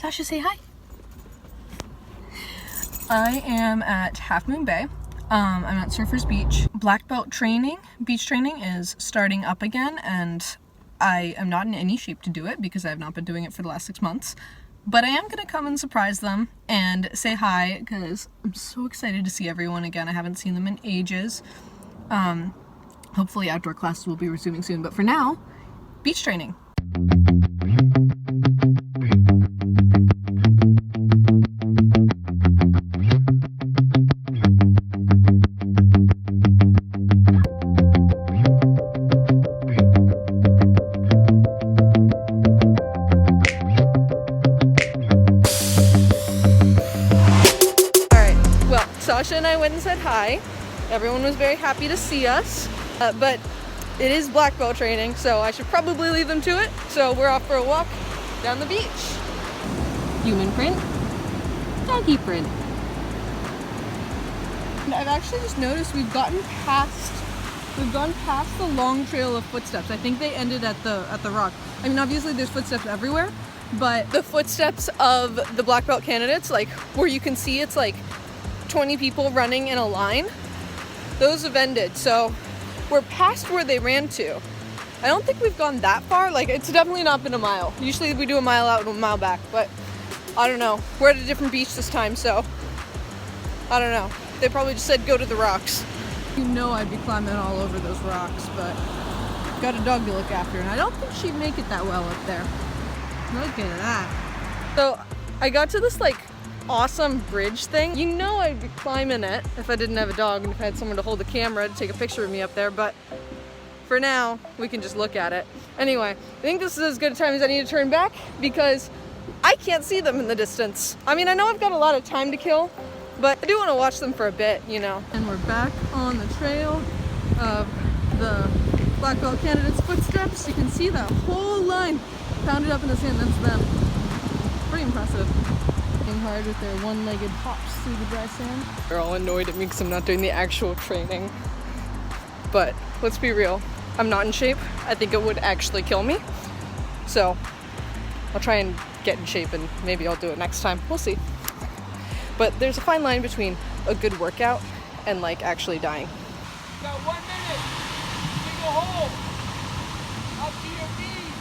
Sasha, say hi. I am at Half Moon Bay. I'm at Surfers Beach. Black belt training, beach training is starting up again, and I am not in any shape to do it because I have not been doing it for the last 6 months. But I am gonna come and surprise them and say hi because I'm so excited to see everyone again. I haven't seen them in ages. Hopefully outdoor classes will be resuming soon, but for now, beach training. Sasha and I went and said hi. Everyone was very happy to see us, but it is black belt training, so I should probably leave them to it. So we're off for a walk down the beach. Human print, doggy print. And I've actually just noticed we've gone past the long trail of footsteps. I think they ended at the rock. I mean, obviously there's footsteps everywhere, but the footsteps of the black belt candidates, like where you can see it's like 20 people running in a line, those have ended, so we're past where they ran to. I don't think we've gone that far. Like, it's definitely not been a mile. Usually we do a mile out and a mile back, but I don't know. We're at a different beach this time, so I don't know. They probably just said go to the rocks. You know I'd be climbing all over those rocks, but got a dog to look after, and I don't think she'd make it that well up there. Look at that. So I got to this like awesome bridge thing. You know I'd be climbing it if I didn't have a dog and if I had someone to hold the camera to take a picture of me up there, but for now we can just look at it. Anyway, I think this is as good a time as I need to turn back because I can't see them in the distance. I mean, I know I've got a lot of time to kill, but I do want to watch them for a bit, you know. And we're back on the trail of the black belt candidates' footsteps. You can see that whole line pounded up in the sand. That's them. Pretty impressive. Hard with their one-legged hops through the dry sand. They're all annoyed at me because I'm not doing the actual training. But let's be real, I'm not in shape. I think it would actually kill me. So I'll try and get in shape and maybe I'll do it next time. We'll see. But there's a fine line between a good workout and like actually dying. You got 1 minute. Dig a hole. Up to your knees.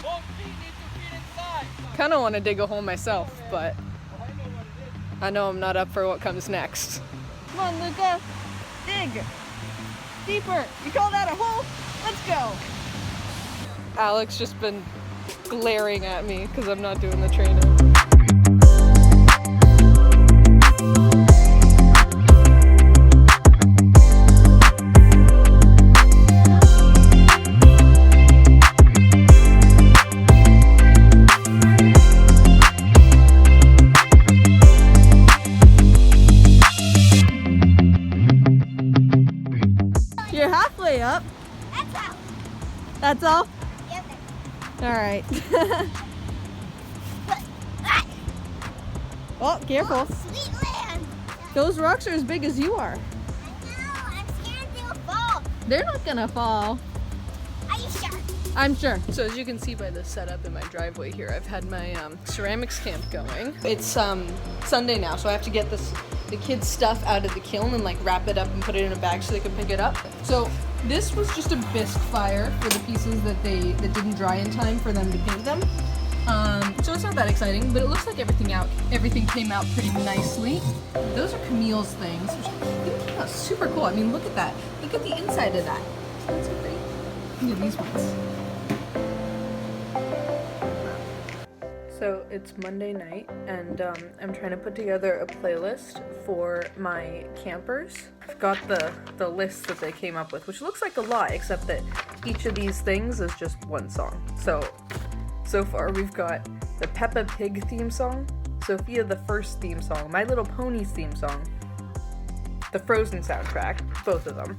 Both feet need to fit inside. Kind of want to dig a hole myself, but I know I'm not up for what comes next. Come on, Luca. Dig. Deeper. You call that a hole? Let's go. Alex just been glaring at me because I'm not doing the training. You're halfway up. That's all. That's all? Yep. All right. Oh, careful. Oh, sweet land. Those rocks are as big as you are. I know. I'm scared they'll fall. They're not gonna fall. Are you sure? I'm sure. So as you can see by the setup in my driveway here, I've had my ceramics camp going. It's Sunday now, so I have to get the kids' stuff out of the kiln and like wrap it up and put it in a bag so they can pick it up. So this was just a bisque fire for the pieces that didn't dry in time for them to paint them. So it's not that exciting, but it looks like everything came out pretty nicely. Those are Camille's things, which I think came out super cool. I mean, look at that. Look at the inside of that. That's so great. Look at these ones. So it's Monday night, and I'm trying to put together a playlist for my campers. I've got the list that they came up with, which looks like a lot, except that each of these things is just one song. So far we've got the Peppa Pig theme song, Sophia the First theme song, My Little Ponies theme song, the Frozen soundtrack, both of them,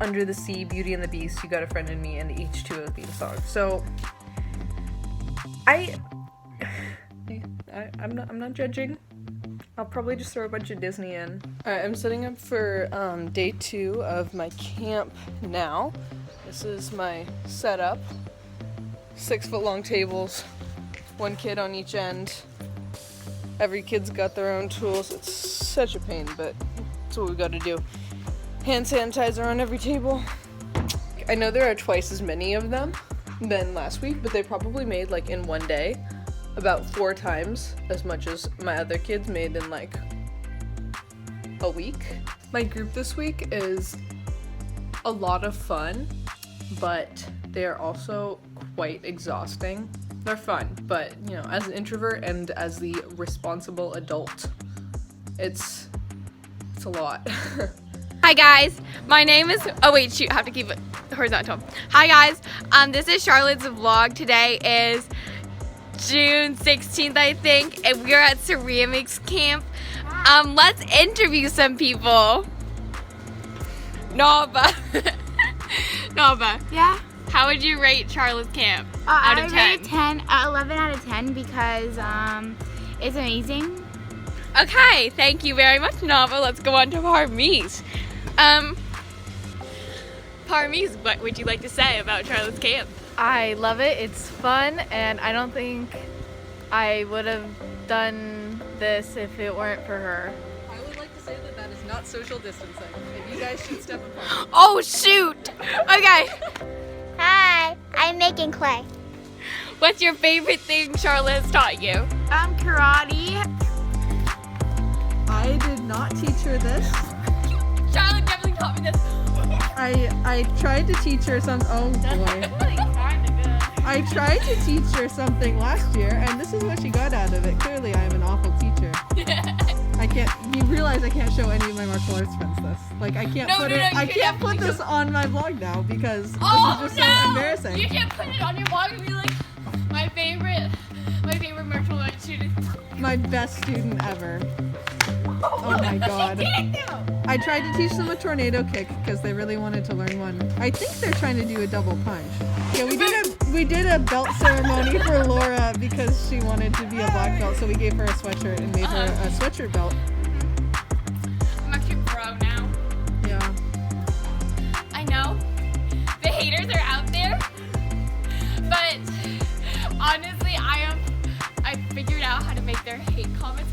Under the Sea, Beauty and the Beast, You Got a Friend in Me, and the H2O theme song. So I'm not judging. I'll probably just throw a bunch of Disney in. Alright, I'm setting up for day 2 of my camp now. This is my setup. 6-foot long tables, one kid on each end. Every kid's got their own tools. It's such a pain, but it's what we got to do. Hand sanitizer on every table. I know there are twice as many of them than last week, but they probably made like in one day about 4 times as much as my other kids made in like a week. My group this week is a lot of fun, but they are also quite exhausting. They're fun, but you know, as an introvert and as the responsible adult, it's a lot. Hi guys, my name is, oh wait, shoot, I have to keep it horizontal. Hi guys, this is Charlotte's vlog. Today is June 16th, I think, and we're at ceramics camp. Let's interview some people. Nova. Nova. Yeah. How would you rate Charlotte's camp out of 10? I rate 10, 11 out of 10 because it's amazing. Okay, thank you very much, Nova. Let's go on to Parmees. Parmees, what would you like to say about Charlotte's camp? I love it. It's fun, and I don't think I would have done this if it weren't for her. I would like to say that that is not social distancing. If you guys should step apart. Oh shoot! Okay. Hi, I'm making clay. What's your favorite thing Charlotte has taught you? Karate. I did not teach her this. Charlotte definitely taught me this. I tried to teach her some. Oh boy. I tried to teach her something last year, and this is what she got out of it. Clearly, I'm an awful teacher. I can't. You realize I can't show any of my martial arts friends this. Like I can't I can't put this on my vlog now because this is just so embarrassing. You can't put it on your blog and be like, my favorite martial arts student. My best student ever. Oh my god. I tried to teach them a tornado kick because they really wanted to learn one. I think they're trying to do a double punch. Yeah, we did a belt ceremony for Laura because she wanted to be a black belt, so we gave her a sweatshirt and made her a sweatshirt belt. I'm actually pro now. Yeah. I know. The haters are out there. But honestly, I figured out how to make their hate comments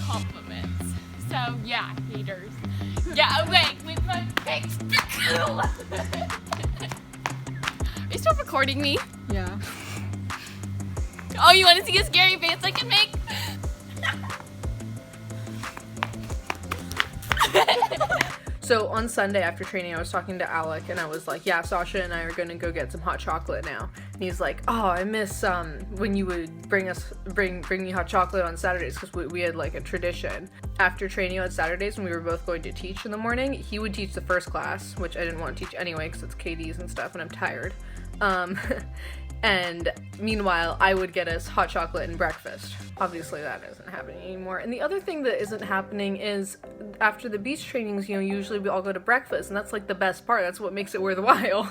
compliments. So yeah, haters. Yeah, wait, with my big Are you still recording me? Yeah. Oh, you want to see a scary face I can make? So on Sunday after training, I was talking to Alec and I was like, yeah, Sasha and I are gonna go get some hot chocolate now. And he's like, oh, I miss when you would bring me hot chocolate on Saturdays, because we had like a tradition. After training on Saturdays, when we were both going to teach in the morning, he would teach the first class, which I didn't want to teach anyway because it's KDs and stuff and I'm tired. And meanwhile, I would get us hot chocolate and breakfast. Obviously, that isn't happening anymore. And the other thing that isn't happening is after the beach trainings, you know, usually we all go to breakfast, and that's like the best part. That's what makes it worth the while.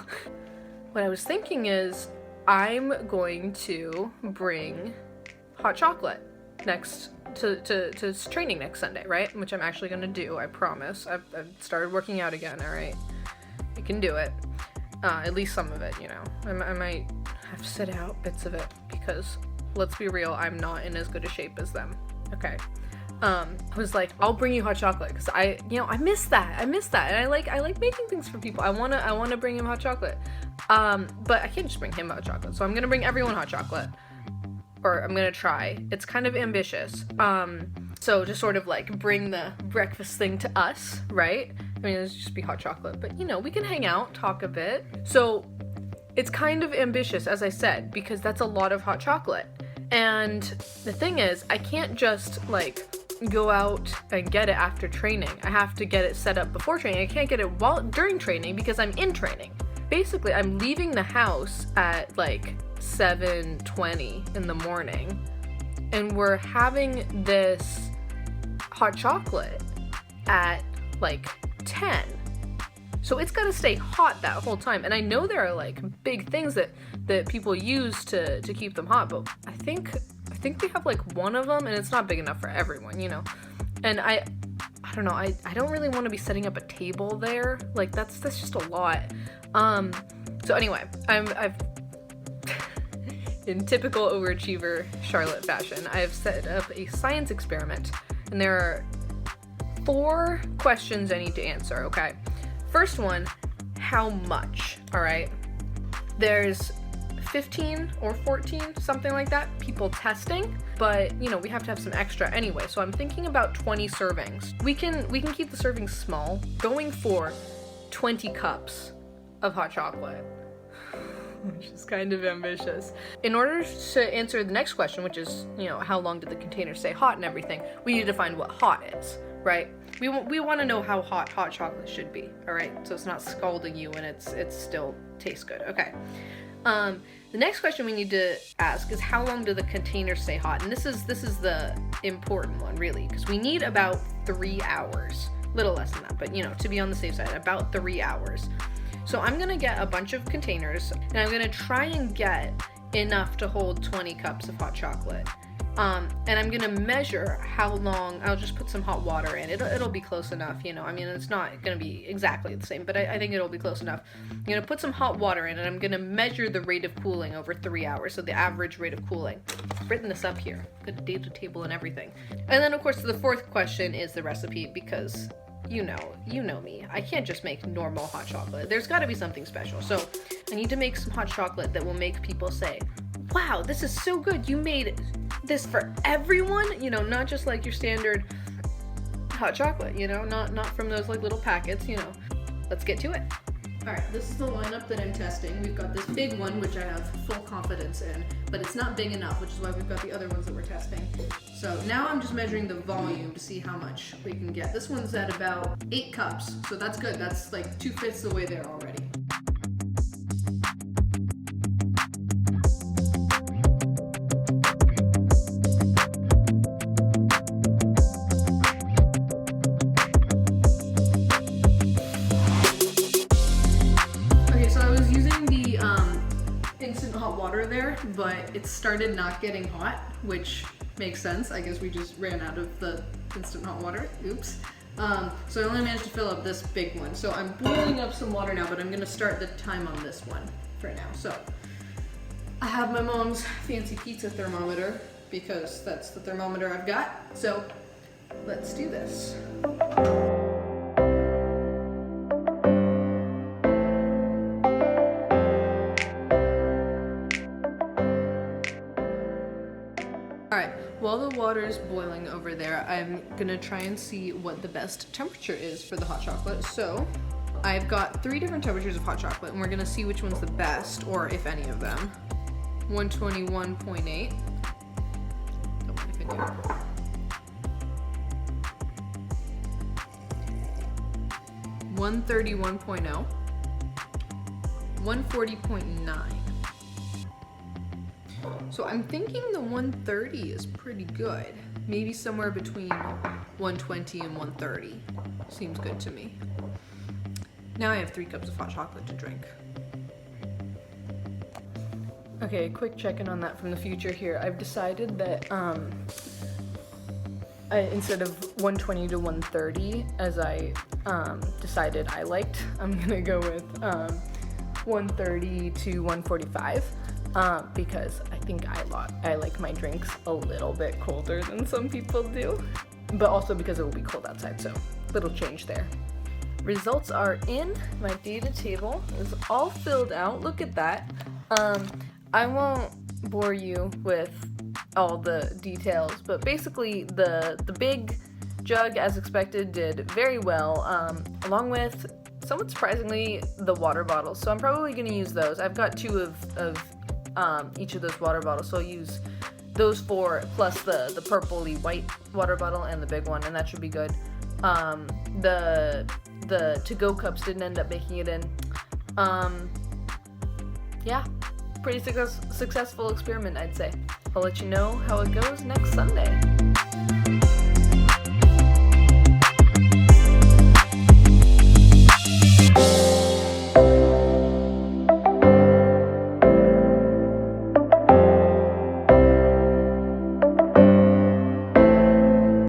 What I was thinking is I'm going to bring hot chocolate next to training next Sunday, right? Which I'm actually going to do, I promise. I've started working out again, all right? I can do it. At least some of it, you know. I might have to sit out bits of it because, let's be real, I'm not in as good a shape as them. Okay. I was like, I'll bring you hot chocolate because I miss that. And I like making things for people. I wanna bring him hot chocolate. But I can't just bring him hot chocolate. So I'm gonna bring everyone hot chocolate. Or I'm gonna try. It's kind of ambitious. So to sort of like bring the breakfast thing to us, right? I mean, it'll just be hot chocolate, but you know, we can hang out, talk a bit. So it's kind of ambitious, as I said, because that's a lot of hot chocolate. And the thing is, I can't just like go out and get it after training. I have to get it set up before training. I can't get it during training because I'm in training. Basically, I'm leaving the house at like 7:20 in the morning, and we're having this hot chocolate at like 10. So it's gotta stay hot that whole time. And I know there are like big things that people use to keep them hot, but I think we have like one of them and it's not big enough for everyone, you know? And I don't know, I don't really want to be setting up a table there. Like that's just a lot. So anyway, I've in typical overachiever Charlotte fashion, I have set up a science experiment, and there are 4 questions I need to answer, okay? First one, how much, all right? There's 15 or 14, something like that, people testing, but you know, we have to have some extra anyway, so I'm thinking about 20 servings. We can keep the servings small, going for 20 cups of hot chocolate, which is kind of ambitious. In order to answer the next question, which is, you know, how long did the container stay hot and everything, we need to find what hot is, right? We want to know how hot chocolate should be, all right? So it's not scalding you and it still tastes good, okay? The next question we need to ask is how long do the containers stay hot? And this is the important one, really, because we need about 3 hours. Little less than that, but you know, to be on the safe side, about 3 hours. So I'm gonna get a bunch of containers and I'm gonna try and get enough to hold 20 cups of hot chocolate. And I'm gonna measure how long. I'll just put some hot water in. It'll be close enough, you know. I mean, it's not gonna be exactly the same, but I think it'll be close enough. I'm gonna put some hot water in and I'm gonna measure the rate of cooling over 3 hours, so the average rate of cooling. I've written this up here, got a data table and everything. And then of course the 4th question is the recipe, because you know me. I can't just make normal hot chocolate. There's gotta be something special. So I need to make some hot chocolate that will make people say, wow, this is so good. You made this for everyone, you know, not just like your standard hot chocolate, you know, not from those like little packets, you know. Let's get to it. All right, this is the lineup that I'm testing. We've got this big one, which I have full confidence in, but it's not big enough, which is why we've got the other ones that we're testing. So now I'm just measuring the volume to see how much we can get. This one's at about 8 cups, so that's good. That's like 2/5 the way there already. Instant hot water there, but it started not getting hot, which makes sense. I guess we just ran out of the instant hot water. Oops. So I only managed to fill up this big one. So I'm boiling up some water now, but I'm gonna start the time on this one for now. So I have my mom's fancy pizza thermometer because that's the thermometer I've got. So let's do this. Alright, while the water is boiling over there, I'm gonna try and see what the best temperature is for the hot chocolate. So, I've got 3 different temperatures of hot chocolate, and we're gonna see which one's the best, or if any of them. 121.8. Don't mind if I do. 131.0. 140.9. So I'm thinking the 130 is pretty good. Maybe somewhere between 120 and 130. Seems good to me. Now I have 3 cups of hot chocolate to drink. Okay, quick check-in on that from the future here. I've decided that instead of 120 to 130, as I decided I liked, I'm gonna go with 130 to 145. Because I think I like my drinks a little bit colder than some people do, but also because it will be cold outside, so little change there. Results are in. My data table is all filled out. Look at that. I won't bore you with all the details, but basically the big jug, as expected, did very well, along with, somewhat surprisingly, the water bottles. So I'm probably going to use those. I've got 2 of each of those water bottles, so I'll use those 4 plus the purpley white water bottle and the big one, and that should be good. The to-go cups didn't end up making it in. Yeah, pretty successful experiment, I'd say. I'll let you know how it goes next Sunday.